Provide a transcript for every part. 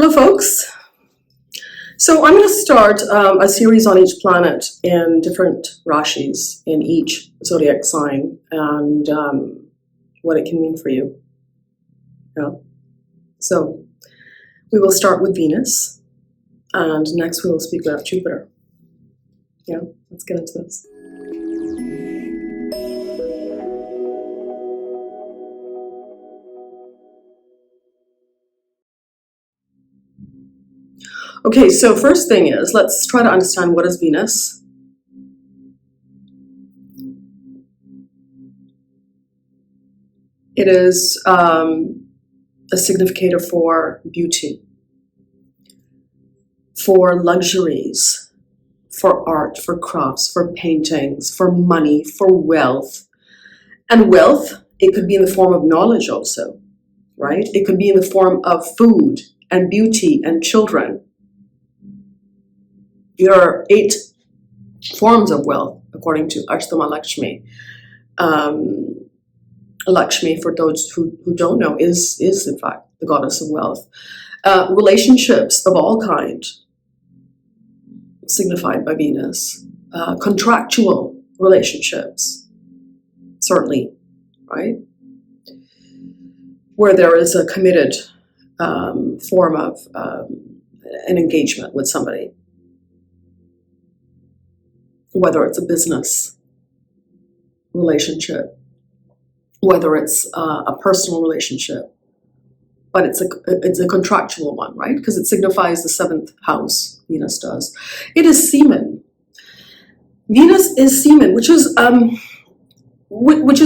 Hello folks. So I'm going to start a series on each planet in different rashis in each zodiac sign and what it can mean for you. Yeah. So we will start with Venus and next we will speak about Jupiter. Yeah, let's get into this. Okay, so first thing is, let's try to understand what is Venus. It is a significator for beauty, for luxuries, for art, for crafts, for paintings, for money, for wealth. And wealth, it could be in the form of knowledge also, right? It could be in the form of food and beauty and children. There are 8 forms of wealth, according to Ashtama Lakshmi. Lakshmi, for those who don't know, is in fact the goddess of wealth. Relationships of all kind, signified by Venus. Contractual relationships, certainly, right? Where there is a committed form of an engagement with somebody. Whether it's a business relationship, whether it's a personal relationship, but it's a contractual one, right? Because it signifies the 7th house, Venus does. It is semen. Venus is semen, which is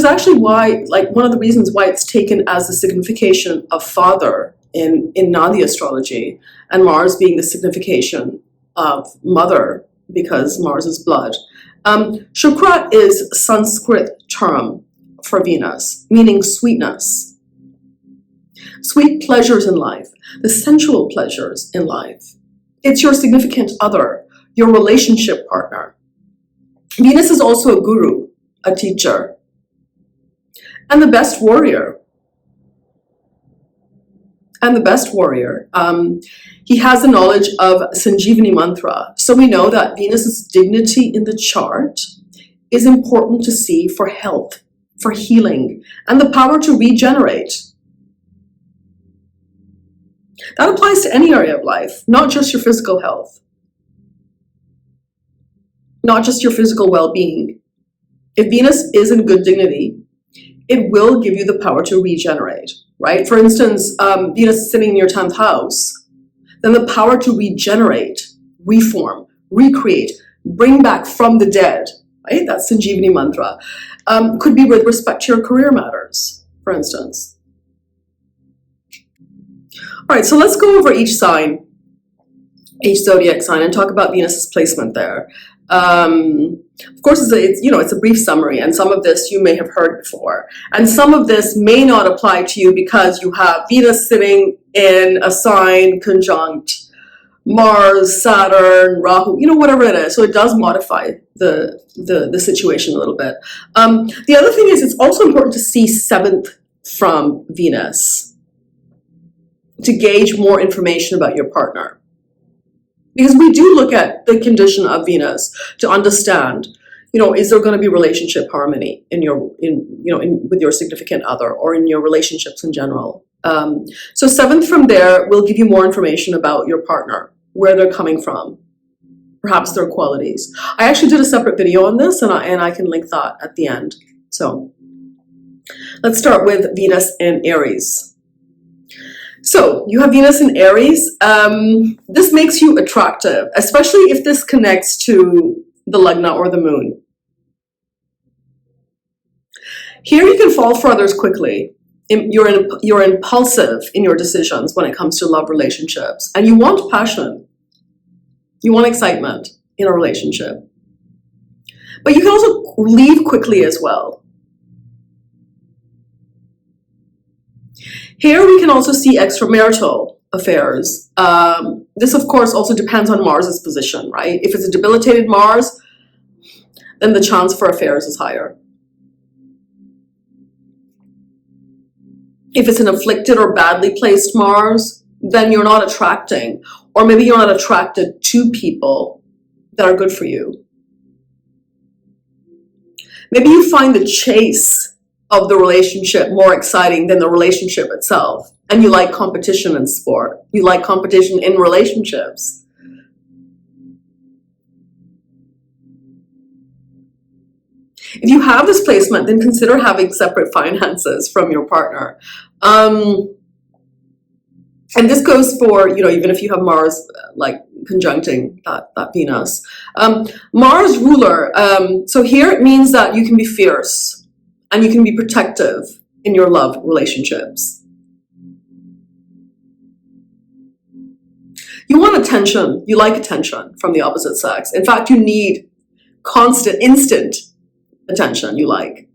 actually why, like, one of the reasons why it's taken as the signification of father in Nadi astrology, and Mars being the signification of mother, because Mars is blood. Shukra is a Sanskrit term for Venus, meaning sweetness. Sweet pleasures in life, the sensual pleasures in life. It's your significant other, your relationship partner. Venus is also a guru, a teacher, and the best warrior. And the best warrior. He has the knowledge of Sanjeevani mantra. So we know that Venus's dignity in the chart is important to see for health, for healing, and the power to regenerate. That applies to any area of life, not just your physical health, not just your physical well-being. If Venus is in good dignity, it will give you the power to regenerate, right? For instance, Venus sitting in your 10th house, then the power to regenerate, reform, recreate, bring back from the dead, right? That's Sanjeevani mantra. Could be with respect to your career matters, for instance. All right, so let's go over each sign, each zodiac sign, and talk about Venus's placement there. Of course, it's a brief summary, and some of this you may have heard before, and some of this may not apply to you because you have Venus sitting in a sign conjunct Mars, Saturn, Rahu, whatever it is. So it does modify the situation a little bit. The other thing is, it's also important to see 7th from Venus to gauge more information about your partner. Because we do look at the condition of Venus to understand, is there going to be relationship harmony with your significant other or in your relationships in general? So 7th from there will give you more information about your partner, where they're coming from, perhaps their qualities. I actually did a separate video on this, and I can link that at the end. So let's start with Venus in Aries. So you have Venus in Aries. This makes you attractive, especially if this connects to the Lagna or the moon. Here you can fall for others quickly. You're impulsive in your decisions when it comes to love relationships, and you want passion. You want excitement in a relationship. But you can also leave quickly as well. Here we can also see extramarital affairs. This, of course, also depends on Mars's position, right? If it's a debilitated Mars, then the chance for affairs is higher. If it's an afflicted or badly placed Mars, then you're not attracting, or maybe you're not attracted to people that are good for you. Maybe you find the chase of the relationship more exciting than the relationship itself. And you like competition in sport. You like competition in relationships. If you have this placement, then consider having separate finances from your partner. And this goes for, even if you have Mars like conjuncting that Venus. Mars ruler, so here it means that you can be fierce and you can be protective in your love relationships. You want attention, you like attention from the opposite sex. In fact, you need constant, instant attention you like.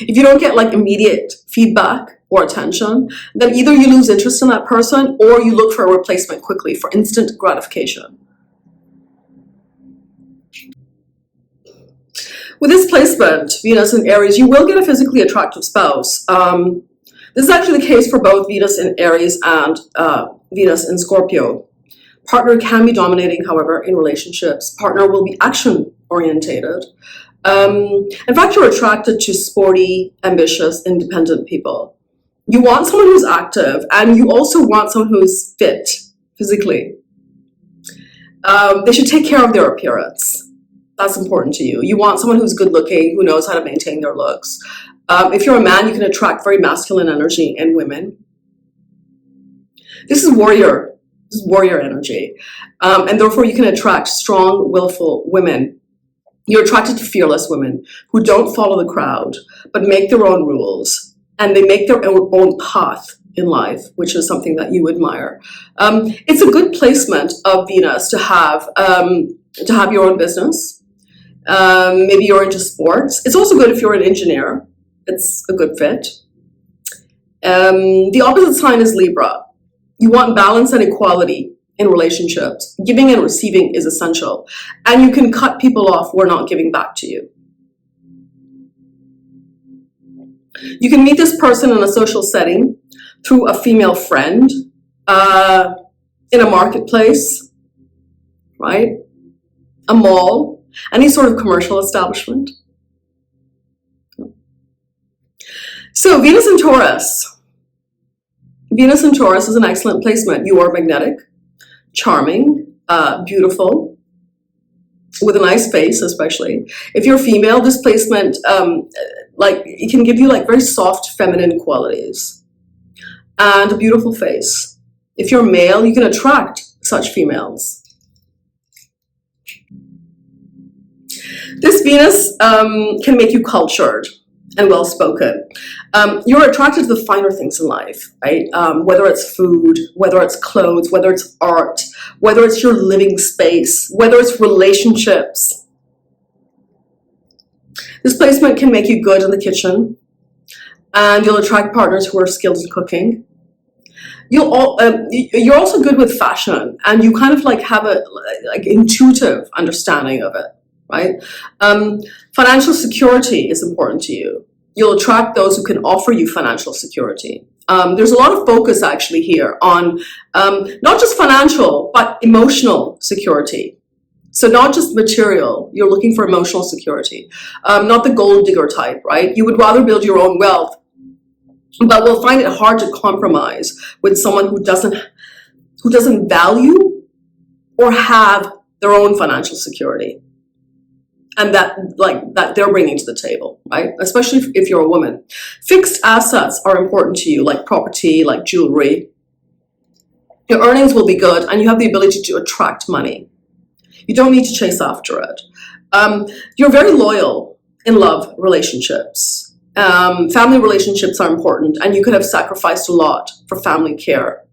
If you don't get like immediate feedback or attention, then either you lose interest in that person or you look for a replacement quickly for instant gratification. With this placement, Venus in Aries, you will get a physically attractive spouse. This is actually the case for both Venus in Aries and Venus in Scorpio. Partner can be dominating, however, in relationships. Partner will be action-orientated. In fact, you're attracted to sporty, ambitious, independent people. You want someone who's active, and you also want someone who's fit physically. They should take care of their appearance. That's important to you. You want someone who's good looking, who knows how to maintain their looks. If you're a man, you can attract very masculine energy in women. This is warrior energy. And therefore you can attract strong, willful women. You're attracted to fearless women who don't follow the crowd, but make their own rules. And they make their own path in life, which is something that you admire. It's a good placement of Venus to have your own business. Maybe you're into sports. It's also good if you're an engineer. It's a good fit. The opposite sign is Libra. You want balance and equality in relationships. Giving and receiving is essential. And you can cut people off who are not giving back to you. You can meet this person in a social setting through a female friend, in a marketplace, right? A mall, any sort of commercial establishment. So Venus in Taurus. Venus in Taurus is an excellent placement. You are magnetic, charming, beautiful, with a nice face, especially. If you're female, this placement, it can give you like very soft feminine qualities and a beautiful face. If you're male, you can attract such females. This Venus can make you cultured and well-spoken. You're attracted to the finer things in life, right? Whether it's food, whether it's clothes, whether it's art, whether it's your living space, whether it's relationships. This placement can make you good in the kitchen, and you'll attract partners who are skilled in cooking. You're also good with fashion, and you kind of like have a intuitive understanding of it, right? Financial security is important to you. You'll attract those who can offer you financial security. There's a lot of focus actually here on not just financial, but emotional security. So not just material, you're looking for emotional security. Not the gold digger type, right? You would rather build your own wealth, but will find it hard to compromise with someone who doesn't value or have their own financial security. And that they're bringing to the table, right? Especially if you're a woman. Fixed assets are important to you, like property, like jewelry. Your earnings will be good, and you have the ability to attract money. You don't need to chase after it. You're very loyal in love relationships. Family relationships are important, and you could have sacrificed a lot for family care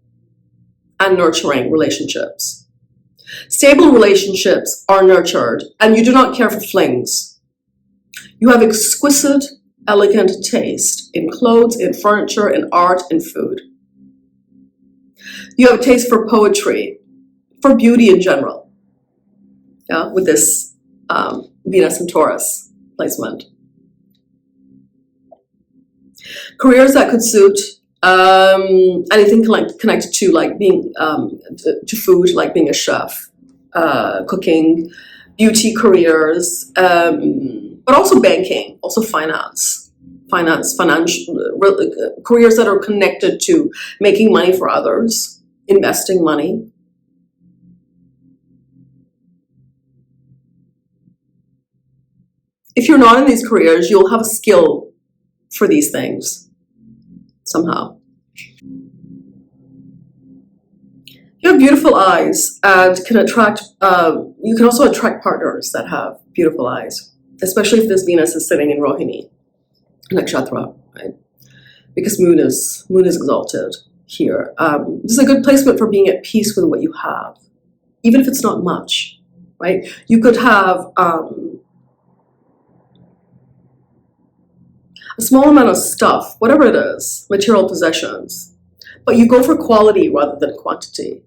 and nurturing relationships. Stable relationships are nurtured, and you do not care for flings. You have exquisite, elegant taste in clothes, in furniture, in art, in food. You have a taste for poetry, for beauty in general, with this Venus and Taurus placement. Careers that could suit Anything connected to like being to food, like being a chef, cooking, beauty careers, but also banking, also financial careers that are connected to making money for others, investing money. If you're not in these careers, you'll have a skill for these things somehow. You have beautiful eyes and can attract, you can also attract partners that have beautiful eyes, especially if this Venus is sitting in Rohini Nakshatra, right? Because moon is exalted here. This is a good placement for being at peace with what you have, even if it's not much, right? You could have a small amount of stuff, whatever it is, material possessions, but you go for quality rather than quantity.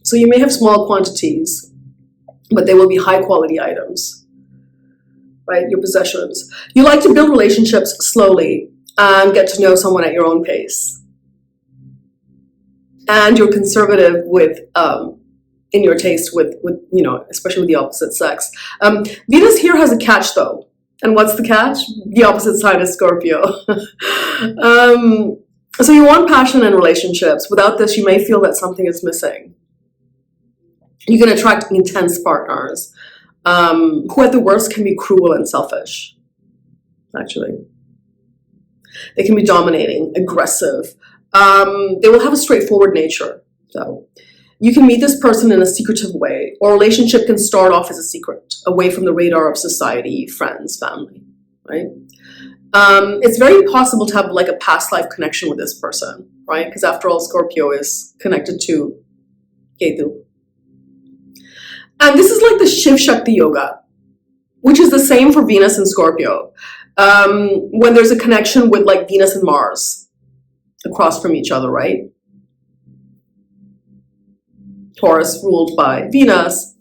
So you may have small quantities, but they will be high quality items, right? Your possessions. You like to build relationships slowly and get to know someone at your own pace. And you're conservative with, in your taste with you know, especially with the opposite sex. Venus here has a catch though. And what's the catch? The opposite sign is Scorpio. So you want passion in relationships. Without this, you may feel that something is missing. You can attract intense partners who at the worst can be cruel and selfish, actually. They can be dominating, aggressive. They will have a straightforward nature, though. You can meet this person in a secretive way, or a relationship can start off as a secret, away from the radar of society, friends, family, right? It's very possible to have like a past life connection with this person, right? Because after all, Scorpio is connected to Ketu. And this is like the Shiv Shakti Yoga, which is the same for Venus and Scorpio. When there's a connection with like Venus and Mars across from each other, right? Taurus ruled by Venus,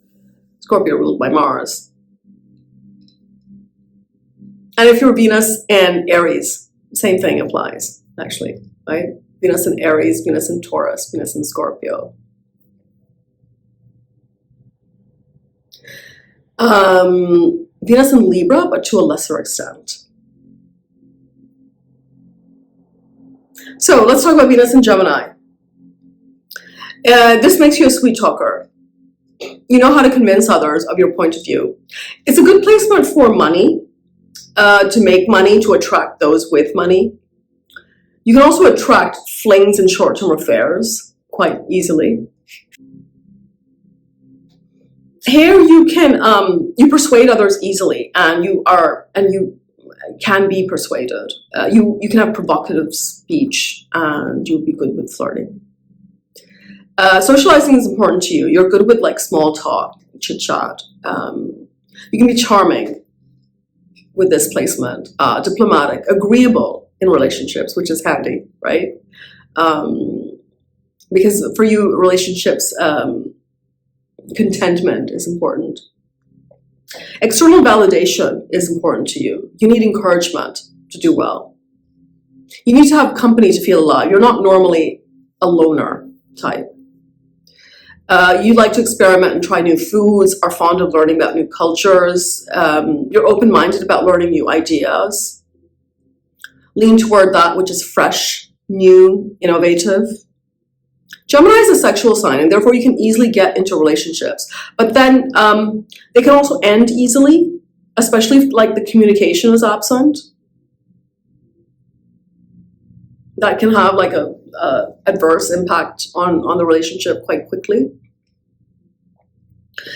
Scorpio ruled by Mars. And if you're Venus and Aries, same thing applies, actually, right? Venus and Aries, Venus and Taurus, Venus and Scorpio. Venus in Libra, but to a lesser extent. So let's talk about Venus in Gemini. This makes you a sweet talker. You know how to convince others of your point of view. It's a good placement for money, to make money, to attract those with money. You can also attract flings and short-term affairs quite easily. Here you can you persuade others easily, and you can be persuaded. You can have provocative speech, and you'll be good with flirting. Socializing is important to you. You're good with like small talk, chit chat. You can be charming with this placement, diplomatic, agreeable in relationships, which is handy, right? Because for you, relationships. Contentment is important. External validation is important to you. You need encouragement to do well. You need to have company to feel alive. You're not normally a loner type. You like to experiment and try new foods, are fond of learning about new cultures. You're open-minded about learning new ideas. Lean toward that which is fresh, new, innovative. Gemini is a sexual sign, and therefore you can easily get into relationships. But then they can also end easily, especially if like the communication is absent. That can have like a adverse impact on the relationship quite quickly.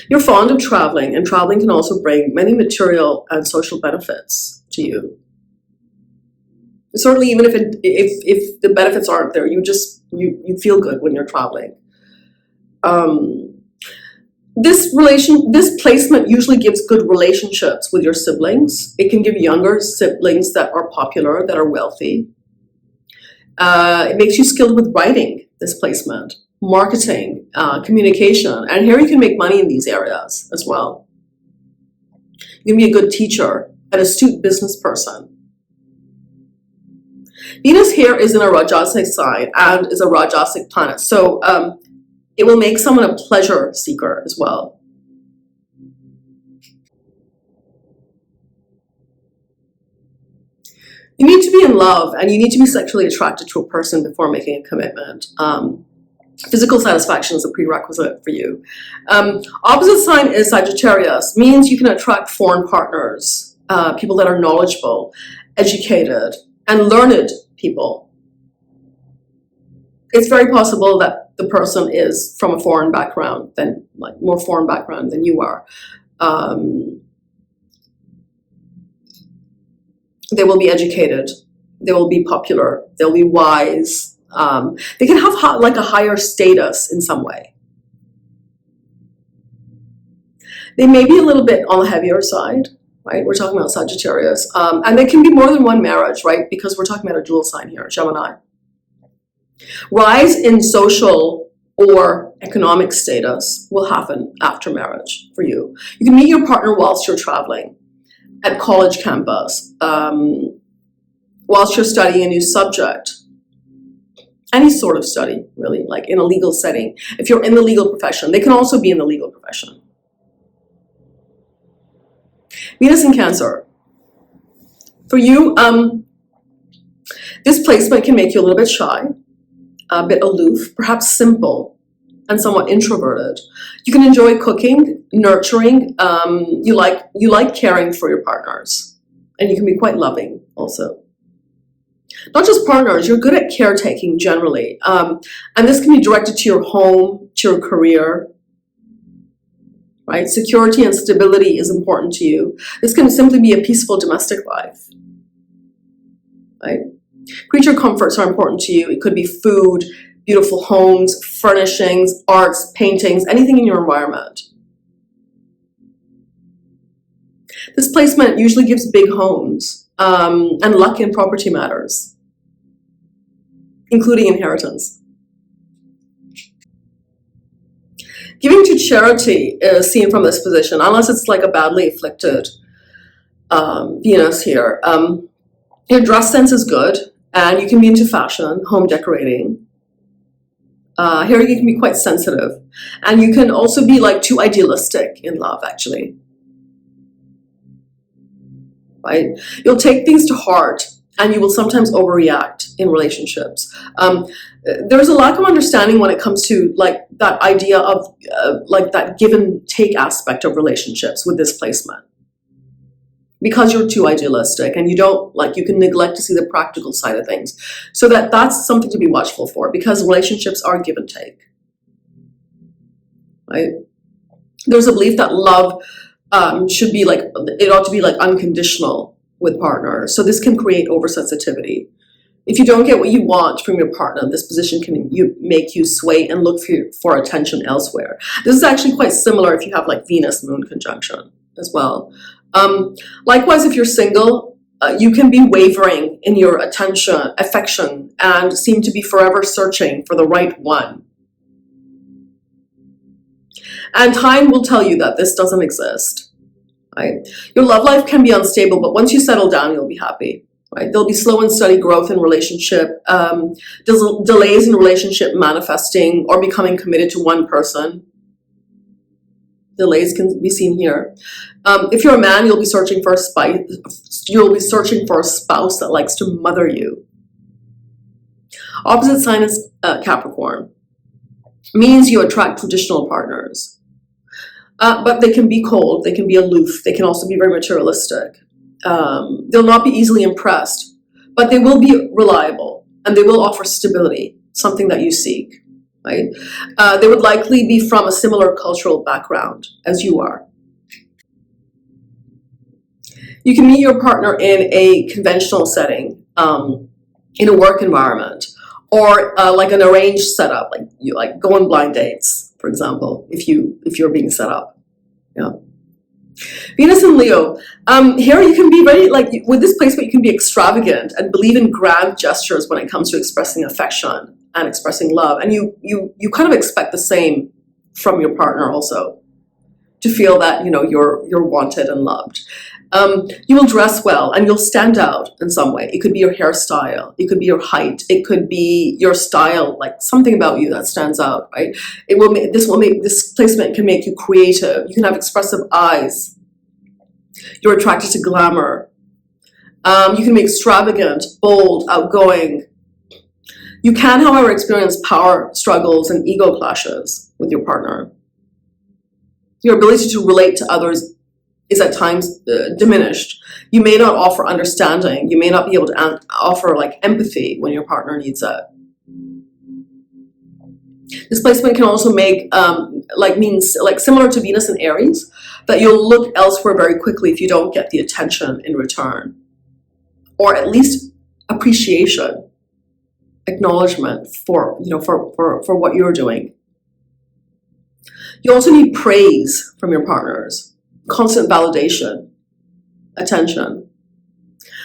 You're fond of traveling, and traveling can also bring many material and social benefits to you. Certainly, even if the benefits aren't there, you feel good when you're traveling. This placement usually gives good relationships with your siblings. It can give younger siblings that are popular, that are wealthy. It makes you skilled with writing, this placement, marketing, communication, and here you can make money in these areas as well. You can be a good teacher, an astute business person. Venus here is in a Rajasic sign and is a Rajasic planet. So it will make someone a pleasure seeker as well. You need to be in love and you need to be sexually attracted to a person before making a commitment. Physical satisfaction is a prerequisite for you. Opposite sign is Sagittarius, means you can attract foreign partners, people that are knowledgeable, educated, and learned people. It's very possible that the person is from a foreign background, more foreign background than you are. They will be educated, they will be popular, they'll be wise. They can have a higher status in some way. They may be a little bit on the heavier side, right? We're talking about Sagittarius. And they can be more than one marriage, right? Because we're talking about a dual sign here, Gemini. Rise in social or economic status will happen after marriage for you. You can meet your partner whilst you're traveling, at college campus, whilst you're studying a new subject. Any sort of study, really, like in a legal setting. If you're in the legal profession, they can also be in the legal profession. Venus in Cancer. For you, this placement can make you a little bit shy, a bit aloof, perhaps simple, and somewhat introverted. You can enjoy cooking, nurturing. You like caring for your partners, and you can be quite loving also. Not just partners, you're good at caretaking generally. And this can be directed to your home, to your career, right? Security and stability is important to you. This can simply be a peaceful domestic life, right? Creature comforts are important to you. It could be food, beautiful homes, furnishings, arts, paintings, anything in your environment. This placement usually gives big homes and luck in property matters, including inheritance. Giving to charity is seen from this position, unless it's like a badly afflicted Venus here. Your dress sense is good, and you can be into fashion, home decorating. Here you can be quite sensitive, and you can also be like too idealistic in love, actually. Right? You'll take things to heart, and you will sometimes overreact in relationships. There's a lack of understanding when it comes to like that idea of like that give and take aspect of relationships with this placement. Because you're too idealistic and you can neglect to see the practical side of things. So that's something to be watchful for, because relationships are give and take. Right? There's a belief that love should be like, it ought to be like unconditional with partners. So this can create oversensitivity. If you don't get what you want from your partner, this position can make you sway and look for attention elsewhere. This is actually quite similar if you have like Venus-Moon conjunction as well. Likewise, if you're single, you can be wavering in your affection, and seem to be forever searching for the right one. And time will tell you that this doesn't exist. Right? Your love life can be unstable, but once you settle down, you'll be happy. Right? There'll be slow and steady growth in relationship, delays in relationship manifesting or becoming committed to one person. Delays can be seen here. If you're a man, you'll be searching for a spouse that likes to mother you. Opposite sign is Capricorn. Means you attract traditional partners. But they can be cold, they can be aloof, they can also be very materialistic. They'll not be easily impressed, but they will be reliable and they will offer stability, something that you seek. Right? They would likely be from a similar cultural background as you are. You can meet your partner in a conventional setting, in a work environment, or like an arranged setup, like you go on blind dates, for example, if you're being set up. Yeah. Venus in Leo. Here you can be very, with this placement, you can be extravagant and believe in grand gestures when it comes to expressing affection and expressing love. And you kind of expect the same from your partner also, to feel that, you know, you're wanted and loved. You will dress well and you'll stand out in some way. It could be your hairstyle, it could be your height, it could be your style, like something about you that stands out, right? This placement can make you creative. You can have expressive eyes. You're attracted to glamour. You can be extravagant, bold, outgoing. You can, however, experience power struggles and ego clashes with your partner. Your ability to relate to others is at times diminished. You may not offer understanding. You may not be able to offer like empathy when your partner needs it. This placement can also make means similar to Venus and Aries, that you'll look elsewhere very quickly if you don't get the attention in return, or at least appreciation, acknowledgement for what you're doing. You also need praise from your partners. Constant validation, attention.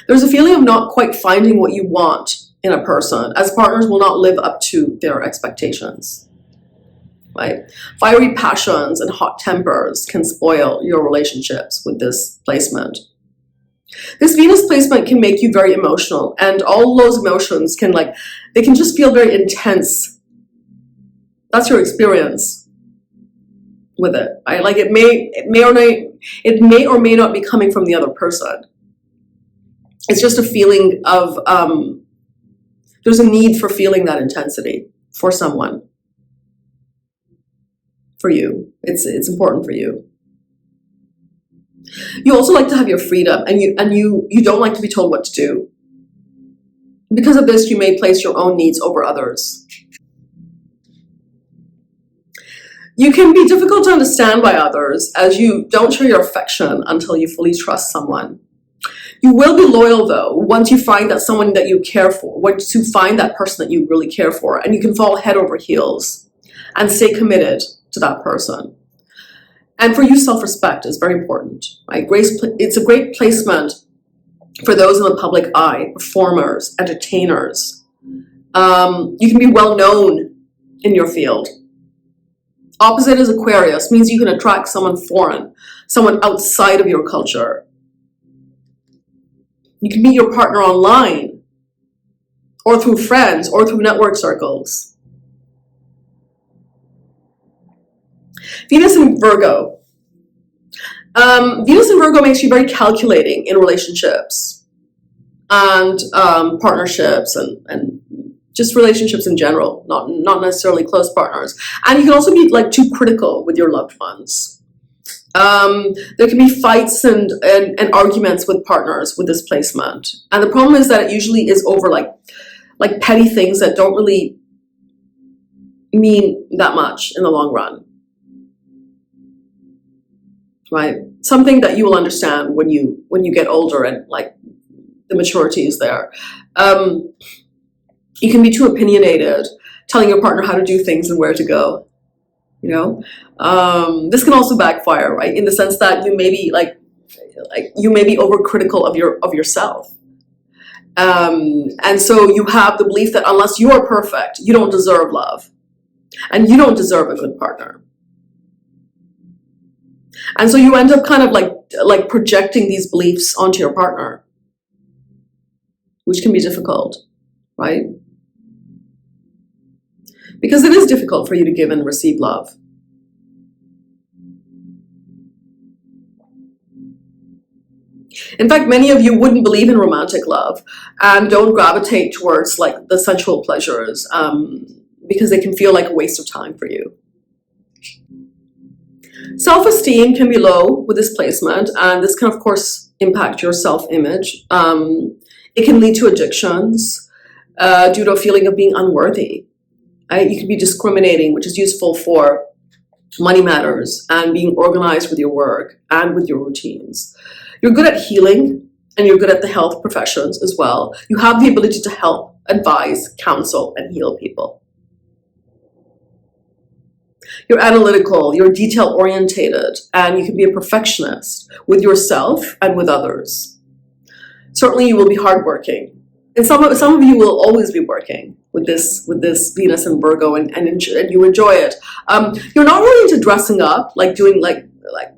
There's a feeling of not quite finding what you want in a person, as partners will not live up to their expectations. Right? Fiery passions and hot tempers can spoil your relationships with this placement. This Venus placement can make you very emotional, and all those emotions can just feel very intense. That's your experience with it, right? Like it may or may not be coming from the other person. It's just a feeling of there's a need for feeling that intensity for someone, for you. It's important for you. You also like to have your freedom, and you don't like to be told what to do. Because of this, you may place your own needs over others. You can be difficult to understand by others, as you don't show your affection until you fully trust someone. You will be loyal, though, once you find that someone that you care for, once you find that person that you really care for, and you can fall head over heels and stay committed to that person. And for you, self-respect is very important, right? It's a great placement for those in the public eye, performers, entertainers. You can be well known in your field. Opposite is Aquarius, means you can attract someone foreign, someone outside of your culture. You can meet your partner online, or through friends, or through network circles. Venus in Virgo. Venus in Virgo makes you very calculating in relationships and partnerships and just relationships in general, not necessarily close partners. And you can also be too critical with your loved ones. There can be fights and arguments with partners with this placement. And the problem is that it usually is over like petty things that don't really mean that much in the long run. Right? Something that you will understand when you get older and the maturity is there. You can be too opinionated, telling your partner how to do things and where to go. This can also backfire, right? In the sense that you may be overcritical of yourself. And so you have the belief that unless you are perfect, you don't deserve love. And you don't deserve a good partner. And so you end up kind of projecting these beliefs onto your partner, which can be difficult, right? Because it is difficult for you to give and receive love. In fact, many of you wouldn't believe in romantic love and don't gravitate towards the sensual pleasures because they can feel like a waste of time for you. Self-esteem can be low with this placement, and this can, of course, impact your self-image. It can lead to addictions due to a feeling of being unworthy. You can be discriminating, which is useful for money matters and being organized with your work and with your routines. You're good at healing, and you're good at the health professions as well. You have the ability to help, advise, counsel, and heal people. You're analytical, you're detail-orientated, and you can be a perfectionist with yourself and with others. Certainly, you will be hardworking. And some of you will always be working with this Venus and Virgo, and you enjoy it. You're not really into dressing up, doing like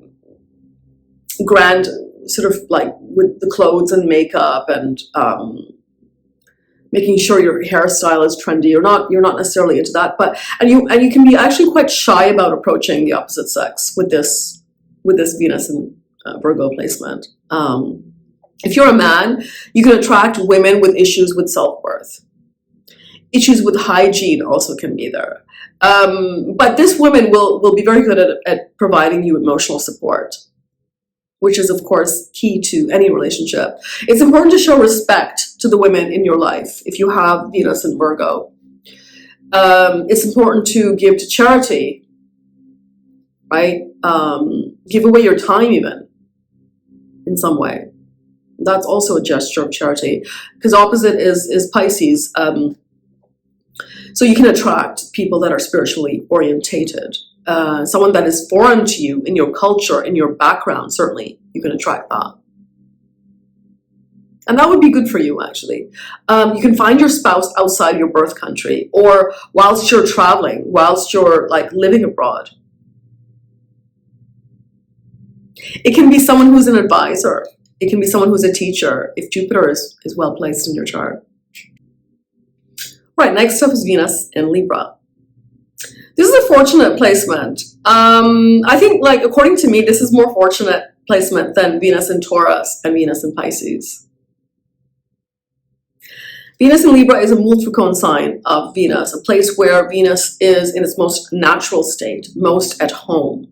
grand, sort of like with the clothes and makeup and making sure your hairstyle is trendy. You're not necessarily into that, but and you can be actually quite shy about approaching the opposite sex with this Venus and Virgo placement. If you're a man, you can attract women with issues with self-worth. Issues with hygiene also can be there. But this woman will be very good at providing you emotional support, which is, of course, key to any relationship. It's important to show respect to the women in your life if you have Venus in Virgo. It's important to give to charity, right? Give away your time even in some way. That's also a gesture of charity, because opposite is Pisces. So you can attract people that are spiritually orientated. Someone that is foreign to you in your culture, in your background, certainly you can attract that. And that would be good for you, actually. You can find your spouse outside your birth country, or whilst you're traveling, whilst you're like living abroad. It can be someone who's an advisor. It can be someone who's a teacher, if Jupiter is well placed in your chart. Right, next up is Venus in Libra. This is a fortunate placement. I think, like, according to me, this is more fortunate placement than Venus in Taurus and Venus in Pisces. Venus in Libra is a multi-cone sign of Venus, a place where Venus is in its most natural state, most at home.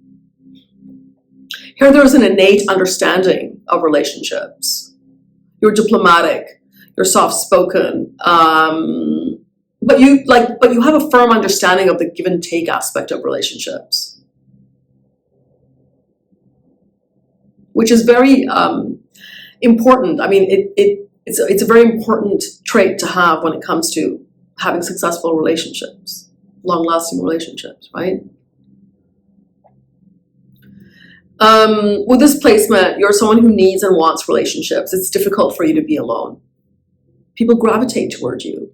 Here there is an innate understanding of relationships. You're diplomatic, you're soft-spoken, but you have a firm understanding of the give and take aspect of relationships, which is very important. I mean, it's a very important trait to have when it comes to having successful relationships, long-lasting relationships, right? With this placement, you're someone who needs and wants relationships. It's difficult for you to be alone. People gravitate toward you.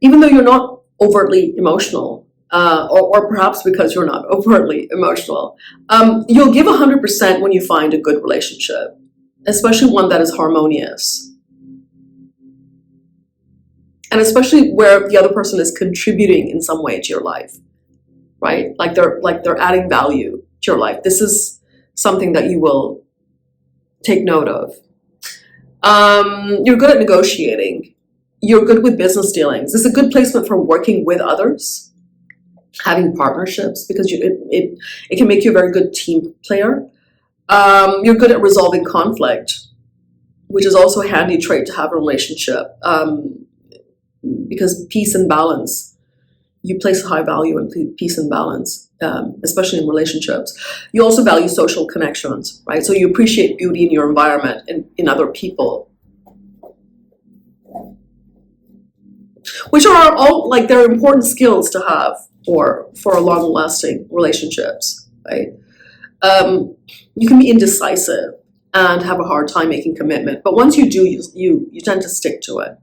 Even though you're not overtly emotional, or perhaps because you're not overtly emotional, you'll give 100% when you find a good relationship, especially one that is harmonious. And especially where the other person is contributing in some way to your life, right? Like they're adding value to your life. This is something that you will take note of. You're good at negotiating. You're good with business dealings. This is a good placement for working with others, having partnerships, because it can make you a very good team player. You're good at resolving conflict, which is also a handy trait to have in a relationship, because peace and balance, you place a high value in peace and balance, especially in relationships. You also value social connections, right? So you appreciate beauty in your environment and in other people, which are all, like, they're important skills to have for long-lasting relationships, right? You can be indecisive and have a hard time making commitment, but once you do, you tend to stick to it.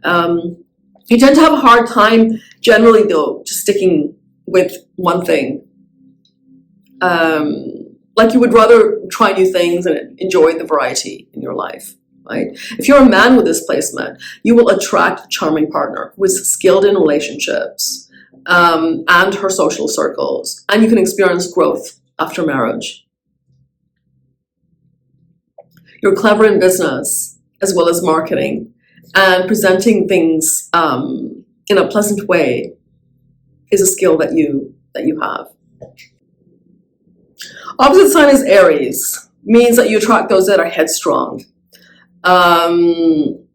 You tend to have a hard time, generally, though, just sticking with one thing. Like, you would rather try new things and enjoy the variety in your life. Right? If you're a man with this placement, you will attract a charming partner who is skilled in relationships and her social circles, and you can experience growth after marriage. You're clever in business as well as marketing, and presenting things in a pleasant way is a skill that you have. Opposite sign is Aries, means that you attract those that are headstrong. And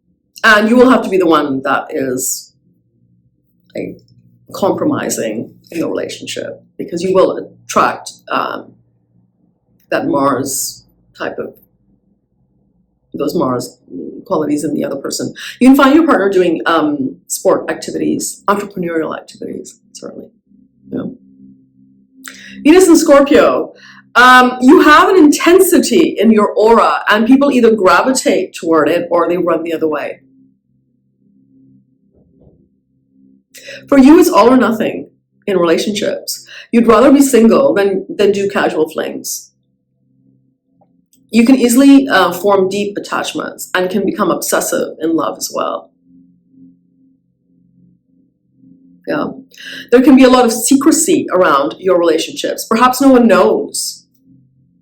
you will have to be the one that is, like, compromising in the relationship, because you will attract that Mars type of, those Mars qualities in the other person. You can find your partner doing sport activities, entrepreneurial activities, certainly. You know. Venus in Scorpio. You have an intensity in your aura, and people either gravitate toward it or they run the other way. For you, it's all or nothing. in relationships. You'd rather be single than do casual flings. You can easily form deep attachments and can become obsessive in love as well. Yeah. There can be a lot of secrecy around your relationships. Perhaps no one knows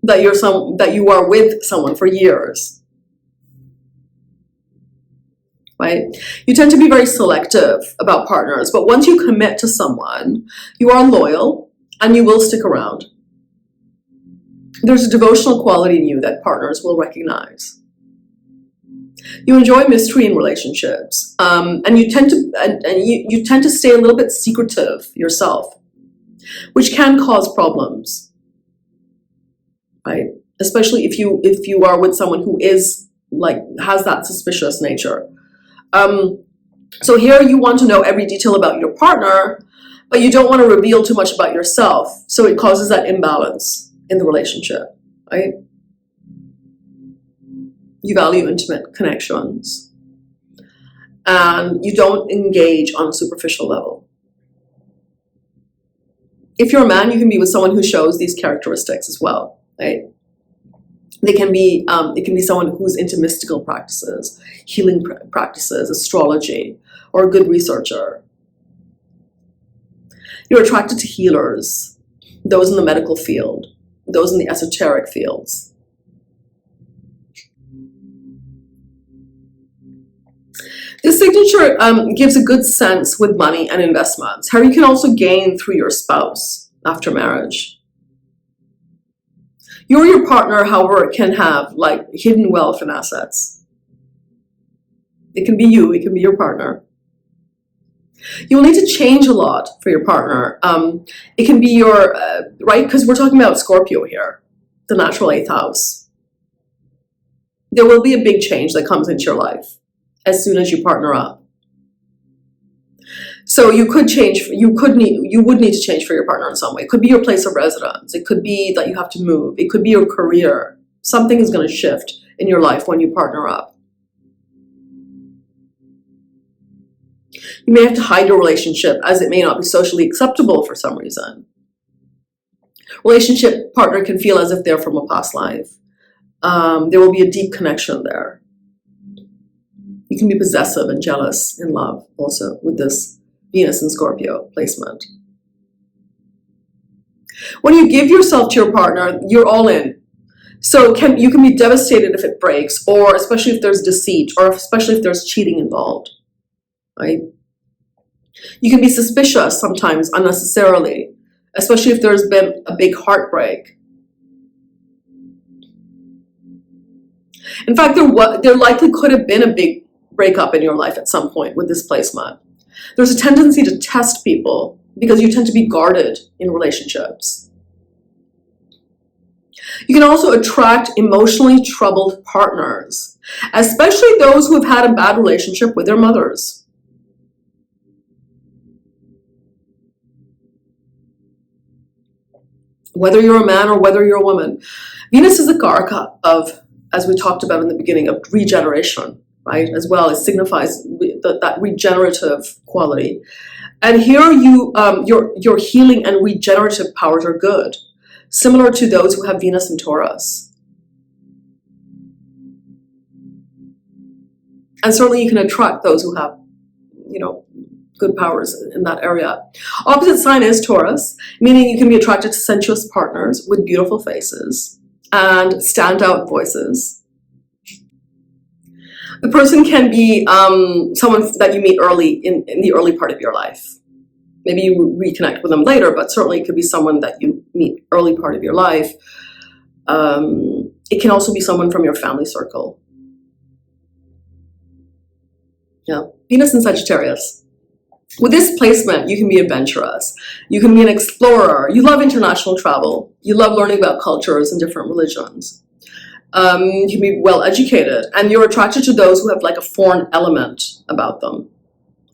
that you are with someone for years. Right? You tend to be very selective about partners, but once you commit to someone, you are loyal and you will stick around. There's a devotional quality in you that partners will recognize. You enjoy mystery in relationships, and you tend to stay a little bit secretive yourself, which can cause problems, right? Especially if you are with someone who is has that suspicious nature. So here you want to know every detail about your partner, but you don't want to reveal too much about yourself, so it causes that imbalance in the relationship, right? You value intimate connections, and you don't engage on a superficial level. If you're a man, you can be with someone who shows these characteristics as well, right? It can be someone who's into mystical practices, healing practices, astrology, or a good researcher. You're attracted to healers, those in the medical field, those in the esoteric fields. This signature gives a good sense with money and investments, how you can also gain through your spouse after marriage. You or your partner, however, can have hidden wealth and assets. It can be you, it can be your partner. You will need to change a lot for your partner. It can be your, right, because we're talking about Scorpio here, the natural 8th house. There will be a big change that comes into your life as soon as you partner up. So you would need to change for your partner in some way. It could be your place of residence. It could be that you have to move. It could be your career. Something is going to shift in your life when you partner up. You may have to hide your relationship as it may not be socially acceptable for some reason. Relationship partner can feel as if they're from a past life. There will be a deep connection there. You can be possessive and jealous in love also with this Venus and Scorpio placement. When you give yourself to your partner, you're all in. So you can be devastated if it breaks, or especially if there's deceit, or especially if there's cheating involved, right? You can be suspicious sometimes unnecessarily, especially if there's been a big heartbreak. In fact, there likely could have been a big breakup in your life at some point with this placement. There's a tendency to test people because you tend to be guarded in relationships. You can also attract emotionally troubled partners, especially those who have had a bad relationship with their mothers. Whether you're a man or whether you're a woman, Venus is the karaka of, as we talked about in the beginning, of regeneration, right? As well, it signifies that regenerative quality. And here your healing and regenerative powers are good, similar to those who have Venus and Taurus. And certainly you can attract those who have, good powers in that area. Opposite sign is Taurus, meaning you can be attracted to sensuous partners with beautiful faces and standout voices. The person can be someone that you meet early in the early part of your life. Maybe you reconnect with them later, but certainly it could be someone that you meet early part of your life. It can also be someone from your family circle. Yeah, Venus and Sagittarius. With this placement, you can be adventurous. You can be an explorer. You love international travel. You love learning about cultures and different religions. You can be well educated, and you're attracted to those who have a foreign element about them.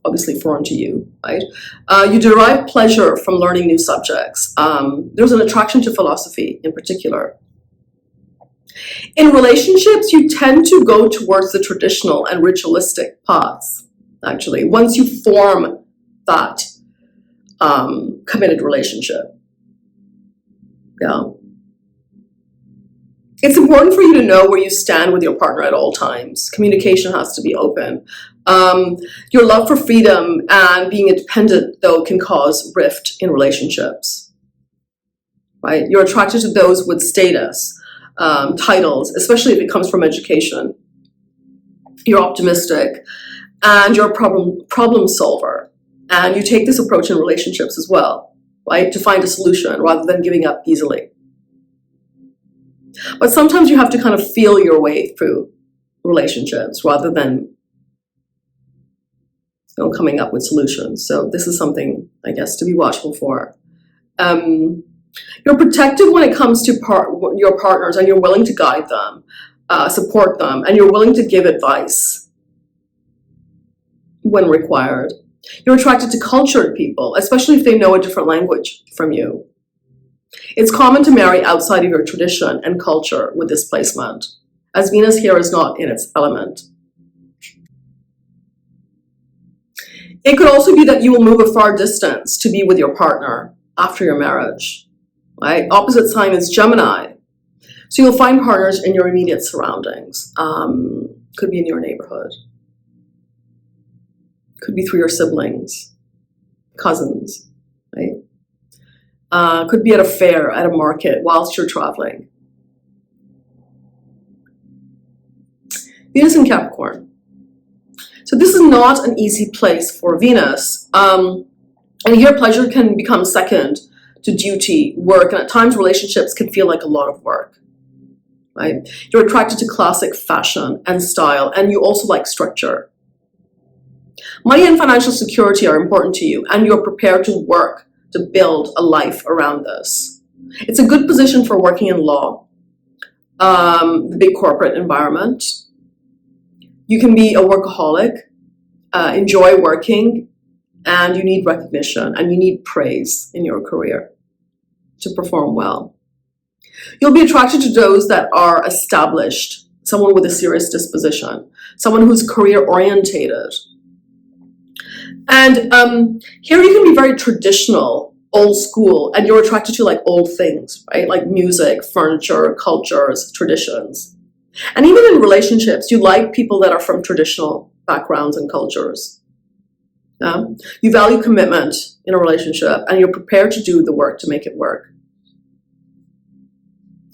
Obviously foreign to you, right? You derive pleasure from learning new subjects. There's an attraction to philosophy in particular. In relationships, you tend to go towards the traditional and ritualistic paths, actually. Once you form that committed relationship. Yeah. It's important for you to know where you stand with your partner at all times. Communication has to be open. Your love for freedom and being independent, though, can cause rift in relationships. Right? You're attracted to those with status, titles, especially if it comes from education. You're optimistic, and you're a problem solver. And you take this approach in relationships as well, right? To find a solution rather than giving up easily. But sometimes you have to kind of feel your way through relationships rather than coming up with solutions. So this is something, I guess, to be watchful for. You're protective when it comes to your partners, and you're willing to guide them, support them, and you're willing to give advice when required. You're attracted to cultured people, especially if they know a different language from you. It's common to marry outside of your tradition and culture with this placement, as Venus here is not in its element. It could also be that you will move a far distance to be with your partner after your marriage, right? Opposite sign is Gemini. So you'll find partners in your immediate surroundings. Could be in your neighborhood. Could be through your siblings, cousins, right? Could be at a fair, at a market, whilst you're traveling. Venus in Capricorn. So this is not an easy place for Venus. And here pleasure can become second to duty, work, and at times relationships can feel like a lot of work. Right? You're attracted to classic fashion and style, and you also like structure. Money and financial security are important to you, and you're prepared to work to build a life around this. It's a good position for working in law, the big corporate environment. You can be a workaholic, enjoy working, and you need recognition and you need praise in your career to perform well. You'll be attracted to those that are established, someone with a serious disposition, someone who's career orientated. And here you can be very traditional, old school, and you're attracted to like old things, right? Like music, furniture, cultures, traditions. And even in relationships, you like people that are from traditional backgrounds and cultures. You value commitment in a relationship, and you're prepared to do the work to make it work.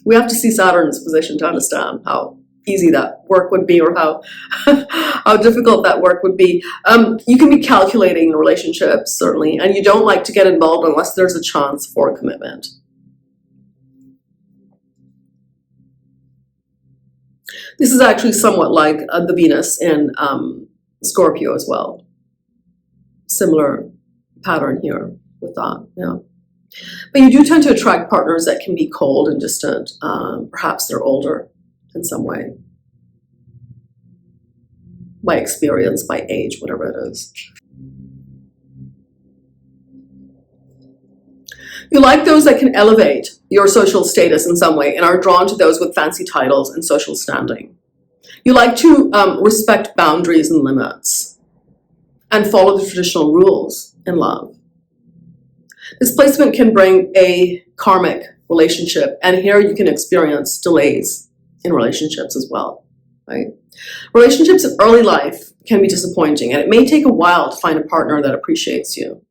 We have to see Saturn's position to understand how easy that work would be, or how how difficult that work would be. You can be calculating in relationships, certainly, and you don't like to get involved unless there's a chance for commitment. This is actually somewhat like the Venus in Scorpio as well. Similar pattern here with that, yeah. But you do tend to attract partners that can be cold and distant. Perhaps they're older in some way. By experience, by age, whatever it is. You like those that can elevate your social status in some way and are drawn to those with fancy titles and social standing. You like to respect boundaries and limits and follow the traditional rules in love. This placement can bring a karmic relationship, and here you can experience delays in relationships as well, right? Relationships in early life can be disappointing, and it may take a while to find a partner that appreciates you.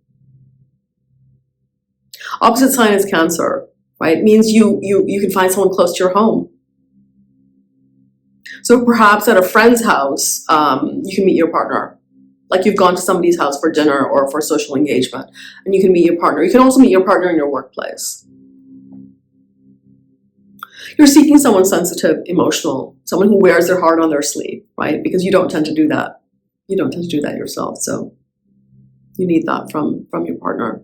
Opposite sign is Cancer, right? It means you can find someone close to your home. So perhaps at a friend's house, you can meet your partner. Like you've gone to somebody's house for dinner or for social engagement, and you can meet your partner. You can also meet your partner in your workplace. You're seeking someone sensitive, emotional, someone who wears their heart on their sleeve, right? Because you don't tend to do that. You don't tend to do that yourself, so you need that from your partner.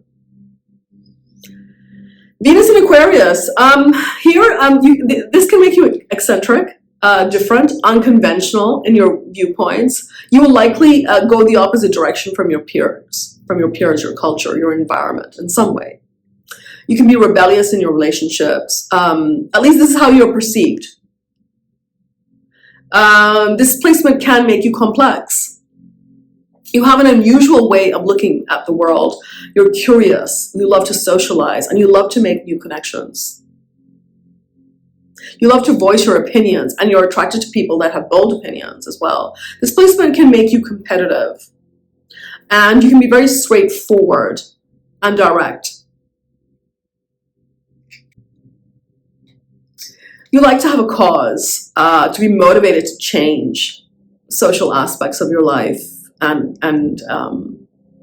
Venus in Aquarius. This can make you eccentric, different, unconventional in your viewpoints. You will likely go the opposite direction from your peers, your culture, your environment in some way. You can be rebellious in your relationships. At least this is how you're perceived. This placement can make you complex. You have an unusual way of looking at the world, You're curious, you love to socialize, and you love to make new connections. You love to voice your opinions, and you're attracted to people that have bold opinions as well. This placement can make you competitive, and you can be very straightforward and direct. You like to have a cause, to be motivated to change social aspects of your life and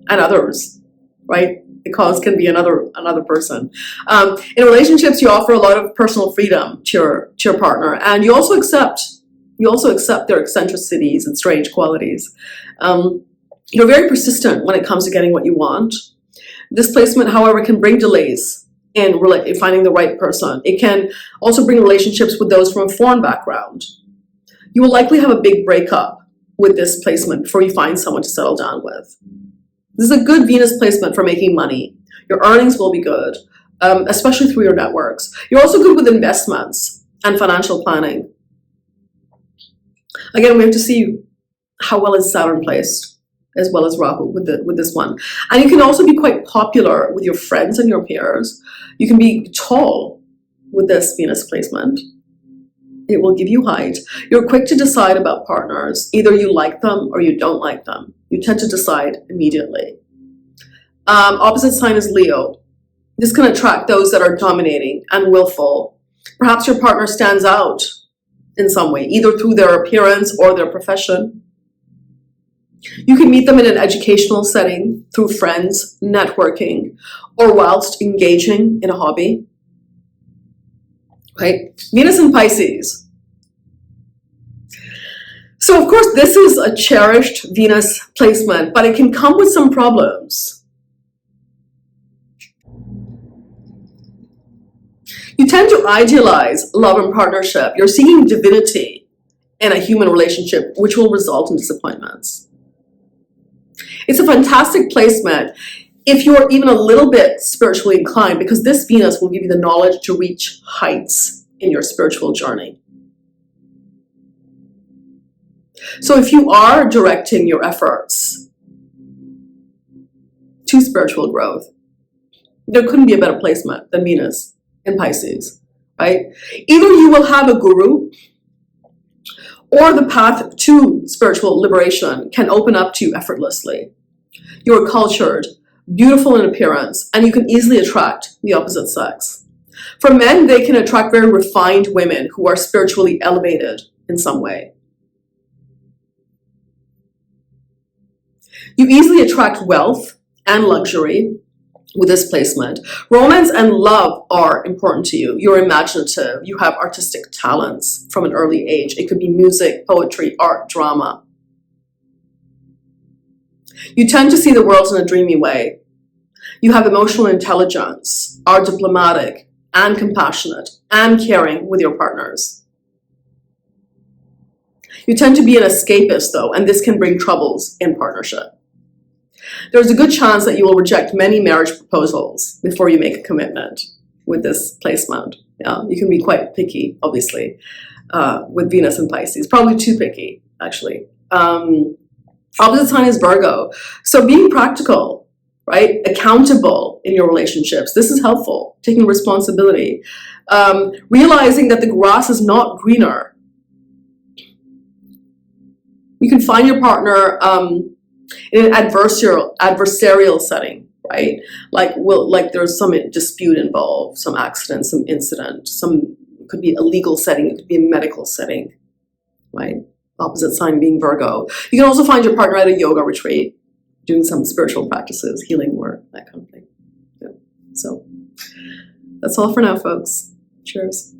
others, right? The cause can be another person. In relationships, you offer a lot of personal freedom to your partner, and you also accept their eccentricities and strange qualities. You're very persistent when it comes to getting what you want. This placement, however, can bring delays in finding the right person. It can also bring relationships with those from a foreign background. You will likely have a big breakup with this placement before you find someone to settle down with. This is a good Venus placement for making money. Your earnings will be good, especially through your networks. You're also good with investments and financial planning. Again, we have to see how well is Saturn placed, as well as Rahu with this one. And you can also be quite popular with your friends and your peers. You can be tall with this Venus placement. It will give you height. You're quick to decide about partners. Either you like them or you don't like them. You tend to decide immediately. Opposite sign is Leo. This can attract those that are dominating and willful. Perhaps your partner stands out in some way, either through their appearance or their profession. You can meet them in an educational setting, through friends, networking, or whilst engaging in a hobby. Right? Venus in Pisces. So of course, this is a cherished Venus placement, but it can come with some problems. You tend to idealize love and partnership. You're seeking divinity in a human relationship, which will result in disappointments. It's a fantastic placement if you're even a little bit spiritually inclined, because this Venus will give you the knowledge to reach heights in your spiritual journey. So if you are directing your efforts to spiritual growth, there couldn't be a better placement than Venus in Pisces, right? Either you will have a guru, or the path to spiritual liberation can open up to you effortlessly. You're cultured, beautiful in appearance, and you can easily attract the opposite sex. For men, they can attract very refined women who are spiritually elevated in some way. You easily attract wealth and luxury with this placement. Romance and love are important to you. You're imaginative. You have artistic talents from an early age. It could be music, poetry, art, drama. You tend to see the world in a dreamy way. You have emotional intelligence, are diplomatic and compassionate and caring with your partners. You tend to be an escapist though, and this can bring troubles in partnership. There's a good chance that you will reject many marriage proposals before you make a commitment with this placement. Yeah, you can be quite picky, obviously, with Venus and Pisces. Probably too picky, actually. Opposite sign is Virgo. So being practical, right? Accountable in your relationships. This is helpful. Taking responsibility. Realizing that the grass is not greener. You can find your partner in an adversarial setting, right? Like there's some dispute involved, some accident, some incident, it could be a legal setting, it could be a medical setting, right? Opposite sign being Virgo. You can also find your partner at a yoga retreat, doing some spiritual practices, healing work, that kind of thing. Yeah. So that's all for now, folks. Cheers.